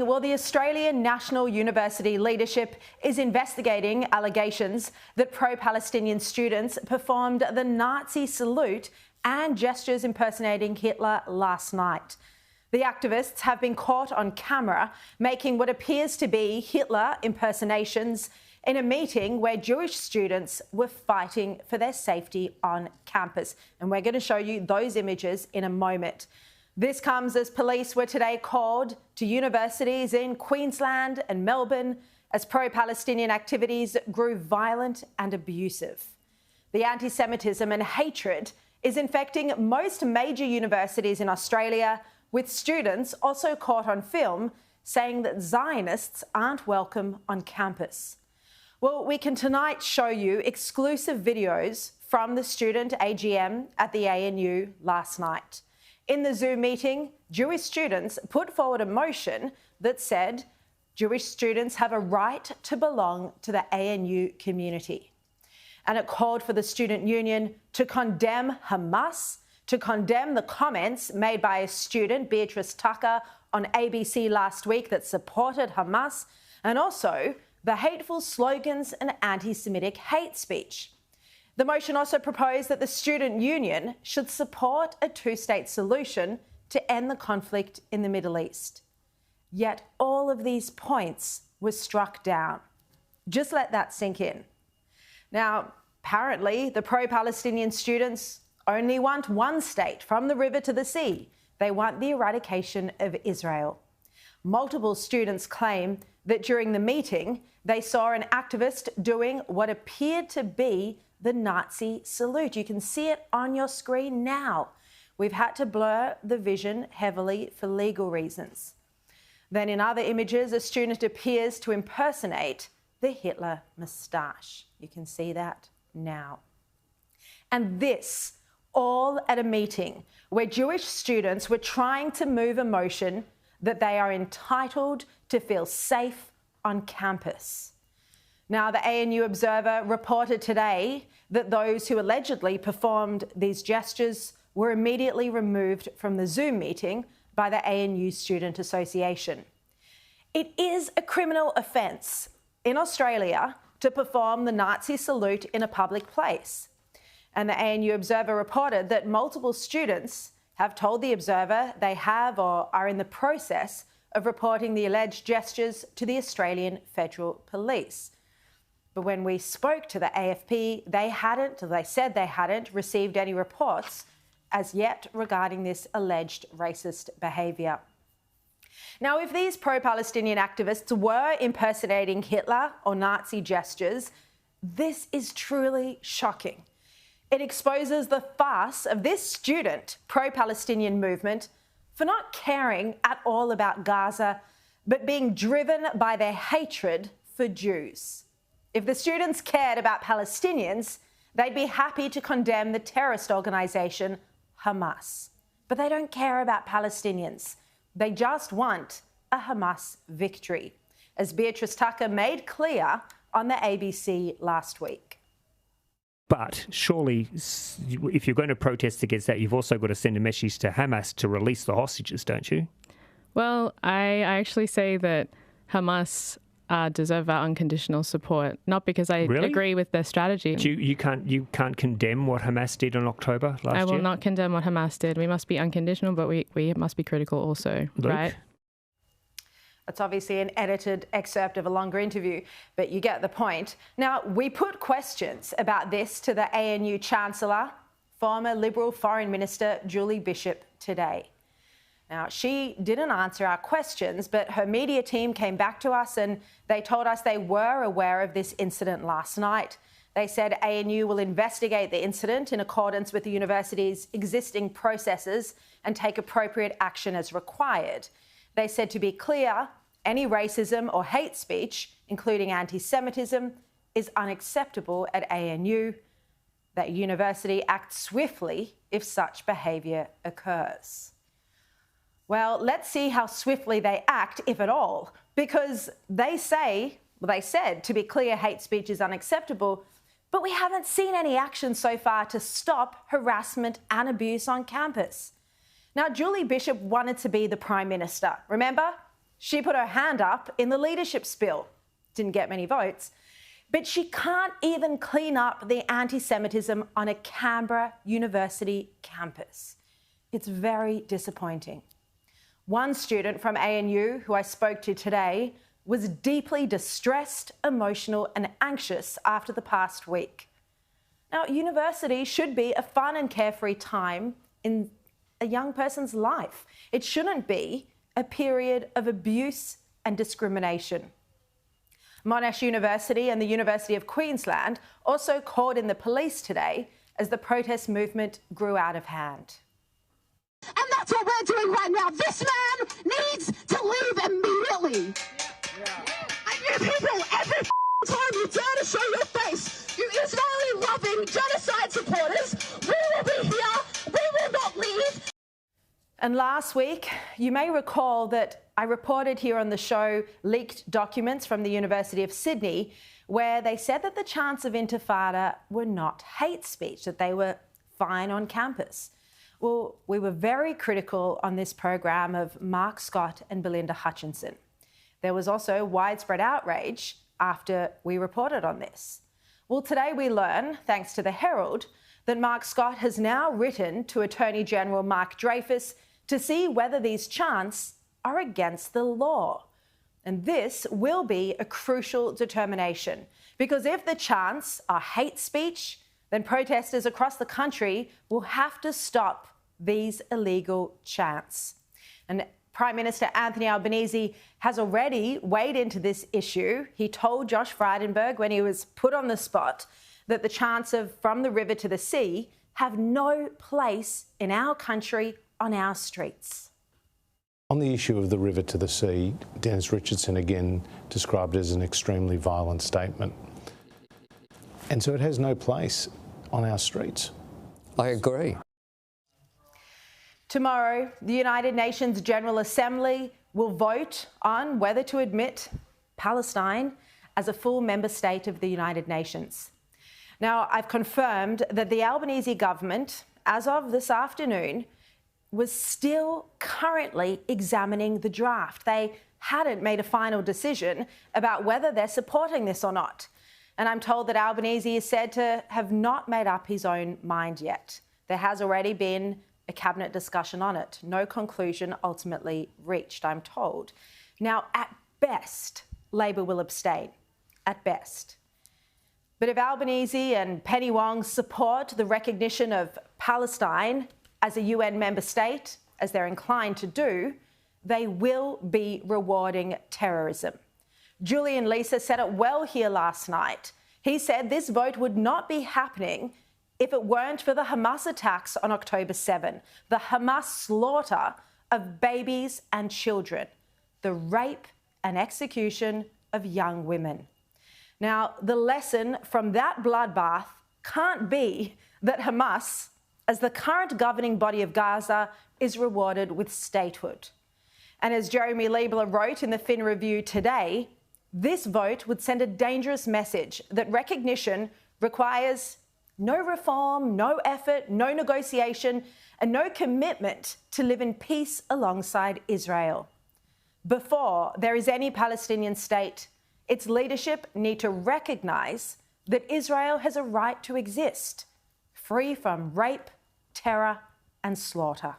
Well, the Australian National University leadership is investigating allegations that pro-Palestinian students performed the Nazi salute and gestures impersonating Hitler last night. The activists have been caught on camera making what appears to be Hitler impersonations in a meeting where Jewish students were fighting for their safety on campus. And we're going to show you those images in a moment. This comes as police were today called to universities in Queensland and Melbourne as pro-Palestinian activities grew violent and abusive. The anti-Semitism and hatred is infecting most major universities in Australia, with students also caught on film saying that Zionists aren't welcome on campus. Well, we can tonight show you exclusive videos from the student AGM at the ANU last night. In the Zoom meeting, Jewish students put forward a motion that said Jewish students have a right to belong to the ANU community. And it called for the student union to condemn Hamas, to condemn the comments made by a student, Beatrice Tucker, on ABC last week that supported Hamas, and also the hateful slogans and anti-Semitic hate speech. The motion also proposed that the student union should support a two-state solution to end the conflict in the Middle East. Yet all of these points were struck down. Just let that sink in. Now, apparently, the pro-Palestinian students only want one state, from the river to the sea. They want the eradication of Israel. Multiple students claim that during the meeting, they saw an activist doing what appeared to be the Nazi salute. You can see it on your screen now. We've had to blur the vision heavily for legal reasons. Then in other images, a student appears to impersonate the Hitler moustache. You can see that now. And this all at a meeting where Jewish students were trying to move a motion that they are entitled to feel safe on campus. Now, the ANU Observer reported today that those who allegedly performed these gestures were immediately removed from the Zoom meeting by the ANU Student Association. It is a criminal offence in Australia to perform the Nazi salute in a public place. And the ANU Observer reported that multiple students have told the Observer they have or are in the process of reporting the alleged gestures to the Australian Federal Police. But when we spoke to the AFP, they said they hadn't received any reports as yet regarding this alleged racist behaviour. Now, if these pro-Palestinian activists were impersonating Hitler or Nazi gestures, this is truly shocking. It exposes the farce of this student pro-Palestinian movement for not caring at all about Gaza, but being driven by their hatred for Jews. If the students cared about Palestinians, they'd be happy to condemn the terrorist organisation Hamas. But they don't care about Palestinians. They just want a Hamas victory, as Beatrice Tucker made clear on the ABC last week. But surely, if you're going to protest against that, you've also got to send a message to Hamas to release the hostages, don't you? Well, I actually say that Hamas deserve our unconditional support, not because I agree with their strategy. You can't condemn what Hamas did in October last year? I will not condemn what Hamas did. We must be unconditional, but we must be critical also, Luke? right? It's obviously an edited excerpt of a longer interview, but you get the point. Now, we put questions about this to the ANU Chancellor, former Liberal Foreign Minister Julie Bishop, today. Now, she didn't answer our questions, but her media team came back to us and they told us they were aware of this incident last night. They said ANU will investigate the incident in accordance with the university's existing processes and take appropriate action as required. They said, to be clear, any racism or hate speech, including anti-Semitism, is unacceptable at ANU. That university acts swiftly if such behaviour occurs. Well, let's see how swiftly they act, if at all, because they said, to be clear, hate speech is unacceptable, but we haven't seen any action so far to stop harassment and abuse on campus. Now, Julie Bishop wanted to be the Prime Minister, remember? She put her hand up in the leadership spill. Didn't get many votes. But she can't even clean up the anti-Semitism on a Canberra University campus. It's very disappointing. One student from ANU who I spoke to today was deeply distressed, emotional and anxious after the past week. Now, university should be a fun and carefree time in a young person's life. It shouldn't be a period of abuse and discrimination. Monash University and the University of Queensland also called in the police today as the protest movement grew out of hand. And that's what we're doing right now. This man needs to leave immediately. And you people, every time you dare to show your face, you Israeli-loving genocide supporters, we will be here. We will not leave. And last week, you may recall that I reported here on the show leaked documents from the University of Sydney where they said that the chants of Intifada were not hate speech, that they were fine on campus. Well, we were very critical on this program of Mark Scott and Belinda Hutchinson. There was also widespread outrage after we reported on this. Well, today we learn, thanks to the Herald, that Mark Scott has now written to Attorney General Mark Dreyfus to see whether these chants are against the law. And this will be a crucial determination, because if the chants are hate speech, then protesters across the country will have to stop these illegal chants. And Prime Minister Anthony Albanese has already weighed into this issue. He told Josh Frydenberg when he was put on the spot that the chants of "From the River to the Sea" have no place in our country on our streets. On the issue of the river to the sea, Dennis Richardson again described it as an extremely violent statement. And so it has no place on our streets. I agree. Tomorrow, the United Nations General Assembly will vote on whether to admit Palestine as a full member state of the United Nations. Now, I've confirmed that the Albanese government, as of this afternoon, was still currently examining the draft. They hadn't made a final decision about whether they're supporting this or not. And I'm told that Albanese is said to have not made up his own mind yet. There has already been a cabinet discussion on it. No conclusion ultimately reached, I'm told. Now, at best, Labor will abstain. At best. But if Albanese and Penny Wong support the recognition of Palestine as a UN member state, as they're inclined to do, they will be rewarding terrorism. Julian Leeser said it well here last night. He said this vote would not be happening if it weren't for the Hamas attacks on October 7, the Hamas slaughter of babies and children, the rape and execution of young women. Now, the lesson from that bloodbath can't be that Hamas, as the current governing body of Gaza, is rewarded with statehood. And as Jeremy Liebler wrote in the Fin Review today, this vote would send a dangerous message that recognition requires no reform, no effort, no negotiation, and no commitment to live in peace alongside Israel. Before there is any Palestinian state, its leadership need to recognise that Israel has a right to exist, free from rape, terror and slaughter.